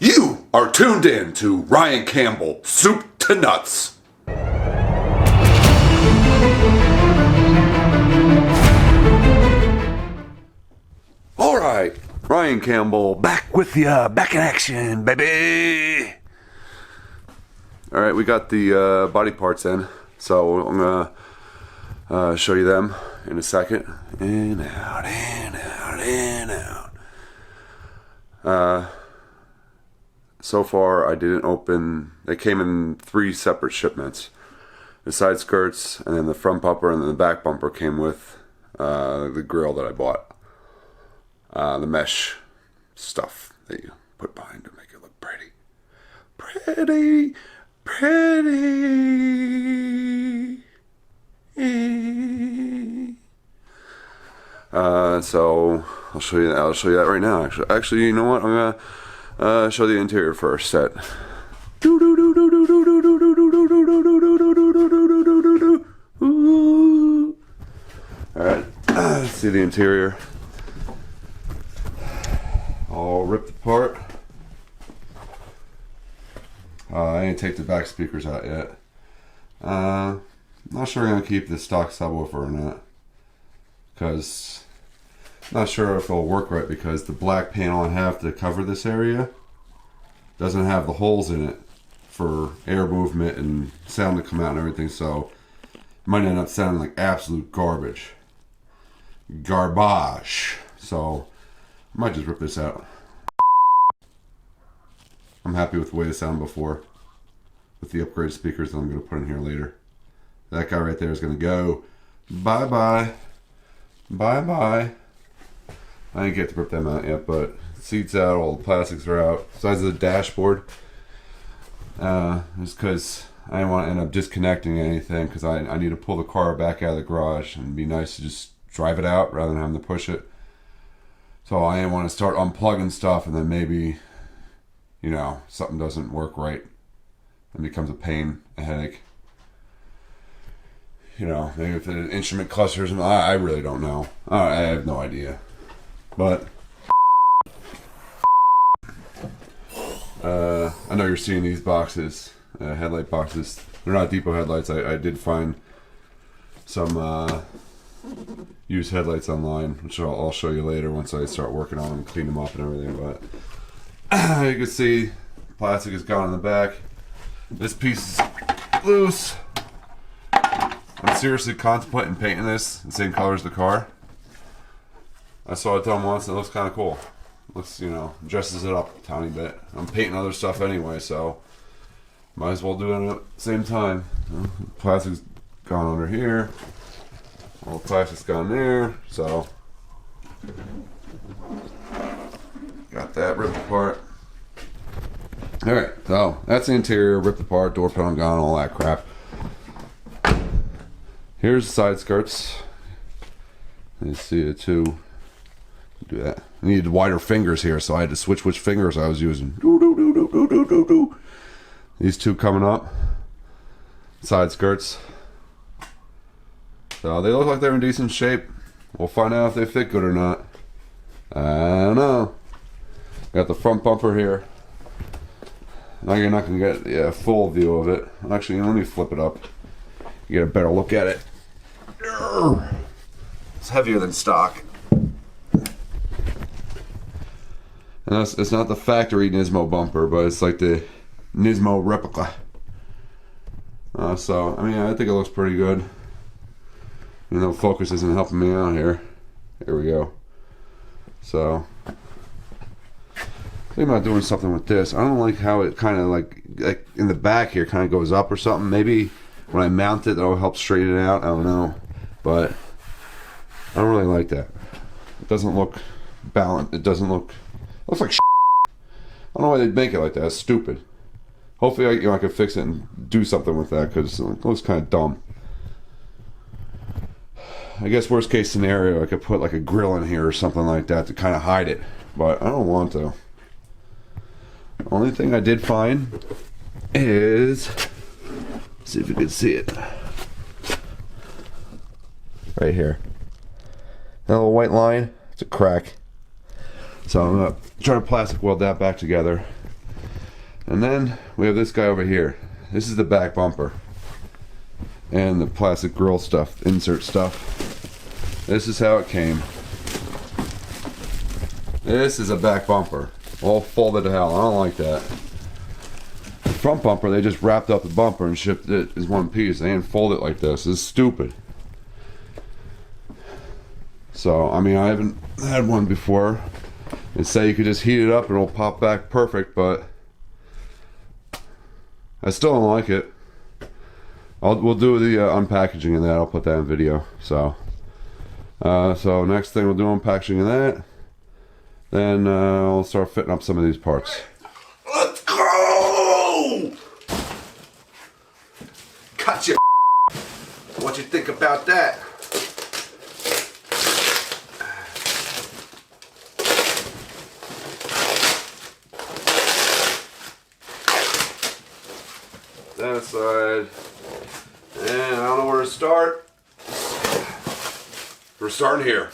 You are tuned in to Ryan Campbell, Soup to Nuts. Alright, Ryan Campbell back with ya, back in action, baby. Alright, we got the body parts in, so I'm gonna show you them in a second. In, out, in, out, in, out. So far, I didn't open. They came in 3 separate shipments. The side skirts, and then the front bumper, and then the back bumper came with the grill that I bought. The mesh stuff that you put behind to make it look pretty. Pretty, pretty. So I'll show you that. I'll show you that right now. Actually, you know what? I'm gonna show the interior first. Set. All right. Let's see the interior. All ripped apart. I didn't take the back speakers out yet. Not sure I'm gonna keep the stock subwoofer or not, because not sure if it'll work right, because the black panel I have to cover this area doesn't have the holes in it for air movement and sound to come out and everything, so it might end up sounding like absolute garbage. So I might just rip this out. I'm happy with the way it sounded before with the upgraded speakers that I'm going to put in here later. That guy right there is going to go bye-bye. Bye-bye. I didn't get to rip them out yet, but the seat's out, all the plastics are out. Besides the dashboard, just because I didn't want to end up disconnecting anything, because I need to pull the car back out of the garage, and it'd be nice to just drive it out rather than having to push it. So I didn't want to start unplugging stuff and then maybe, you know, something doesn't work right and becomes a pain, a headache. You know, maybe if the instrument clusters, I really don't know. I have no idea. But I know you're seeing these boxes, headlight boxes. They're not depot headlights. I did find some used headlights online, which I'll show you later once I start working on them and clean them up and everything. But you can see plastic is gone in the back. This piece is loose. I'm seriously contemplating painting this the same color as the car. I saw it done once and it looks kind of cool. Looks, you know, dresses it up a tiny bit. I'm painting other stuff anyway, so might as well do it at the same time. Plastic's gone under here. All the plastic's gone there, so got that ripped apart. Alright, so that's the interior, ripped apart, door panel gone, all that crap. Here's the side skirts. You see the two. Do that. I needed wider fingers here, so I had to switch which fingers I was using. These two coming up. Side skirts. So they look like they're in decent shape. We'll find out if they fit good or not. I don't know. Got the front bumper here. Now you're not going to get a full view of it. Actually, let me flip it up. You get a better look at it. It's heavier than stock. And it's not the factory Nismo bumper, but it's like the Nismo replica. So, I mean, I think it looks pretty good. You know, focus isn't helping me out here. Here we go. So, I think about doing something with this. I don't like how it kind of like in the back here kind of goes up or something. Maybe when I mount it, that'll help straighten it out. I don't know. But I don't really like that. It doesn't look balanced. It doesn't look... It looks like shit. I don't know why they'd make it like that. It's stupid. Hopefully I can fix it and do something with that, because it looks kind of dumb. I guess worst case scenario, I could put like a grill in here or something like that to kind of hide it. But I don't want to. The only thing I did find is... Let's see if you can see it. Right here. That little white line, it's a crack. So I'm going to try to plastic weld that back together. And then we have this guy over here. This is the back bumper. And the plastic grill stuff, insert stuff. This is how it came. This is a back bumper. All folded to hell. I don't like that. The front bumper, they just wrapped up the bumper and shipped it as one piece. They didn't fold it like this. It's stupid. So, I mean, I haven't had one before. They say you could just heat it up and it'll pop back perfect, but I still don't like it. We'll do the unpackaging of that. I'll put that in video. So next thing we'll do unpackaging of that. Then I'll start fitting up some of these parts. Let's go! Gotcha. What you think about that? That aside, and I don't know where to start. We're starting here.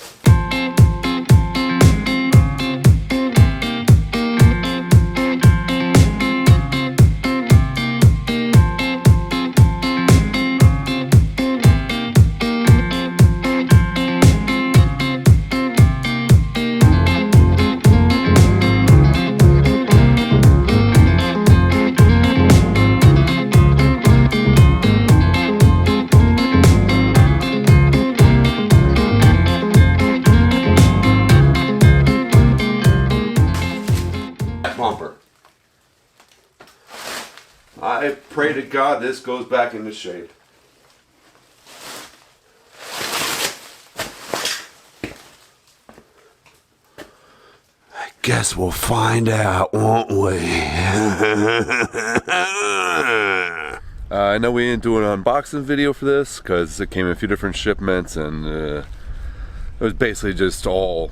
Bumper. I pray to God this goes back into shape. I guess we'll find out, won't we? I know we didn't do an unboxing video for this because it came in a few different shipments, and it was basically just all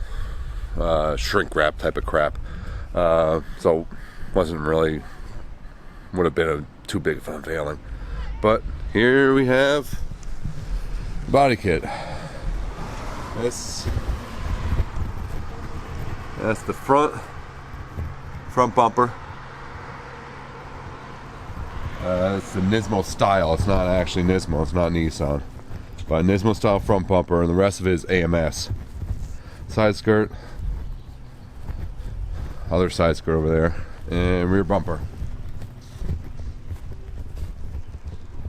shrink wrap type of crap. So wasn't really, would have been too big of an unveiling. But here we have Bodykit. That's the front bumper. It's the Nismo style. It's not actually Nismo. It's not Nissan, but Nismo style front bumper, and the rest of it is AMS. Side skirt. Other side skirt over there, and rear bumper.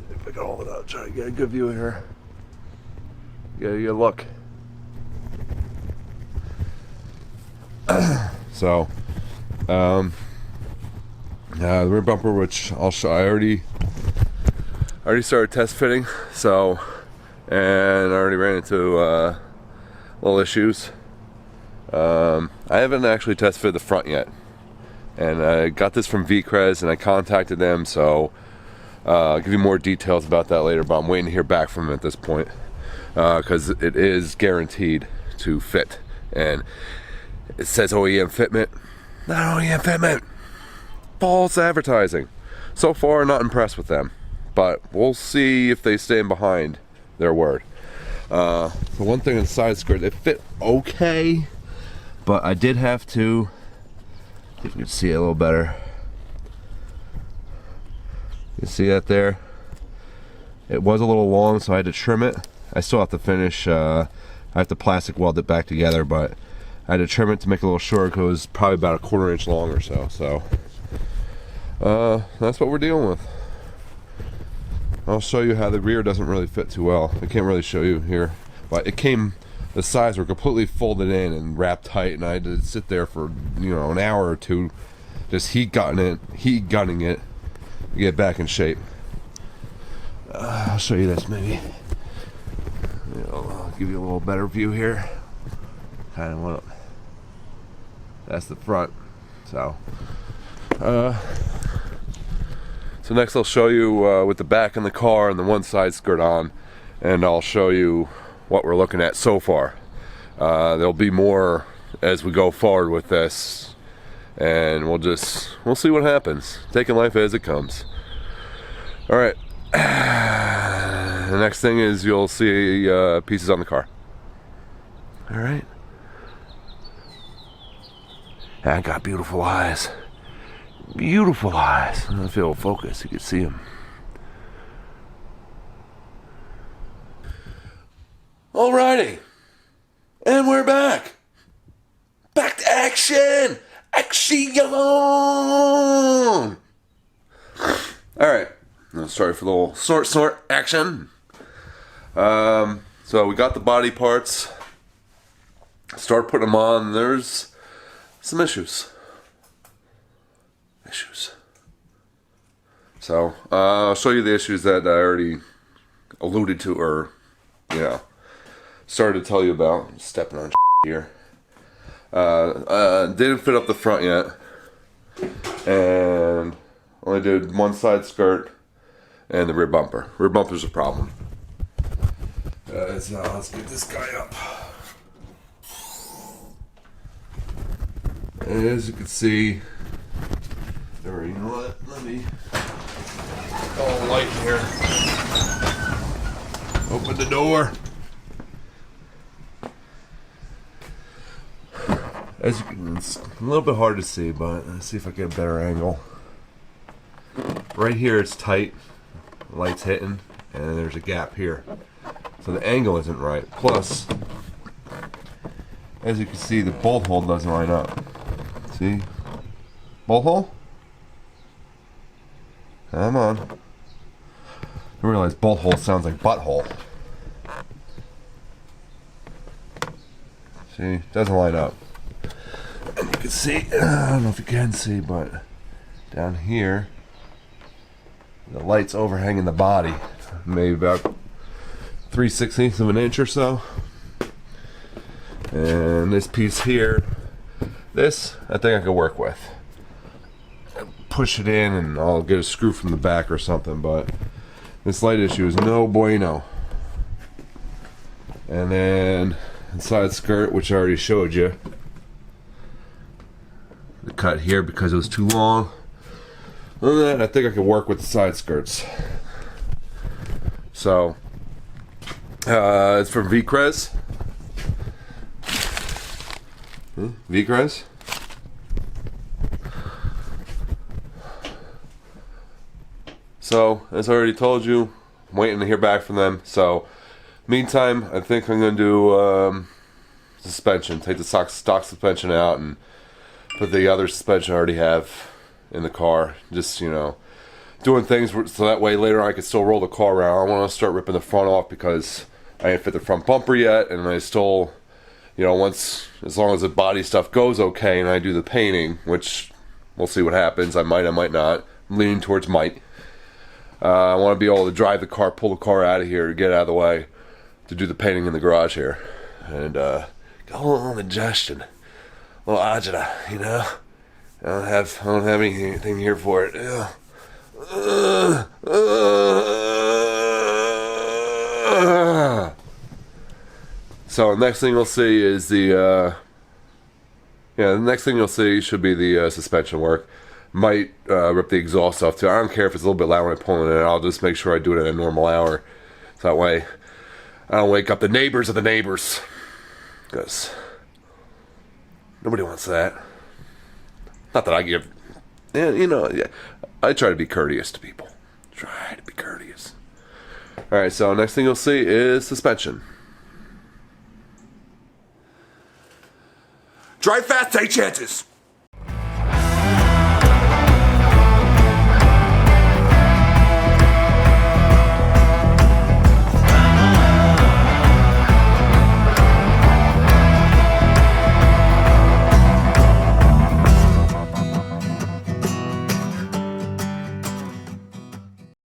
If I can hold it up, try to get a good view here. Get a good look. So, the rear bumper, which I'll show. I already started test fitting. So, and I already ran into little issues. I haven't actually test fitted the front yet, and I got this from Vicrez, and I contacted them, so I'll give you more details about that later, but I'm waiting to hear back from them at this point, because it is guaranteed to fit, and it says OEM fitment. Not OEM fitment. False advertising. So far, not impressed with them, but we'll see if they stand behind their word. The one thing in the side skirt, it fit okay, but I did have to, if you can see it a little better. You see that there? It was a little long, so I had to trim it. I still have to finish, I have to plastic weld it back together, but I had to trim it to make it a little shorter because it was probably about a 1/4 inch long or so. So, that's what we're dealing with. I'll show you how the rear doesn't really fit too well. I can't really show you here, but it came, the sides were completely folded in and wrapped tight, and I had to sit there for, you know, an hour or two, just heat gunning it to get back in shape. I'll show you this maybe. I'll give you a little better view here. Kind of what. That's the front. So next I'll show you with the back in the car and the one side skirt on, and I'll show you what we're looking at so far. There'll be more as we go forward with this, and we'll see what happens. Taking life as it comes. All right. The next thing is you'll see pieces on the car. All right. I got beautiful eyes. Beautiful eyes. I don't know if it'll focus, you can see them. Alrighty. And we're back. Back to action. Action. Alright. Sorry for the little snort action. So we got the body parts. Start putting them on. There's some issues. So I'll show you the issues that I already alluded to, or started to tell you about. I'm stepping on here. Didn't fit up the front yet, and only did one side skirt and the rear bumper. Rear bumper's a problem. Let's get this guy up. And as you can see, you know what? Let me go light here. Open the door. As you can, it's a little bit hard to see, but let's see if I get a better angle. Right here, it's tight. The light's hitting, and there's a gap here. So the angle isn't right. Plus, as you can see, the bolt hole doesn't line up. See? Bolt hole? Come on. I realize bolt hole sounds like butthole. See? Doesn't line up. And you can see, I don't know if you can see, but down here, the light's overhanging the body. Maybe about 3/16 of an inch or so. And this piece here, this I think I could work with. Push it in and I'll get a screw from the back or something, but this light issue is no bueno. And then the side skirt, which I already showed you, the cut here because it was too long. Other than that, I think I could work with the side skirts. So it's from Vicrez. Vicrez. So, as I already told you, I'm waiting to hear back from them. So, meantime, I think I'm going to do suspension. Take the stock suspension out and put the other suspension I already have in the car. Just, doing things so that way later on I can still roll the car around. I want to start ripping the front off because I didn't fit the front bumper yet, and I still, as long as the body stuff goes okay and I do the painting, which we'll see what happens. I might not. I'm leaning towards might. I want to be able to drive the car, pull the car out of here, get out of the way to do the painting in the garage here. And get a little indigestion, a little agita, I don't have anything here for it. Yeah. So the next thing you'll see is the next thing you'll see should be the suspension work. Might rip the exhaust off too. I don't care if it's a little bit loud when I'm pulling it. I'll just make sure I do it at a normal hour, so that way I don't wake up the neighbors of the neighbors, because nobody wants that. Not that I give. I try to be courteous to people. Try to be courteous. All right. So next thing you'll see is suspension. Drive fast, take chances.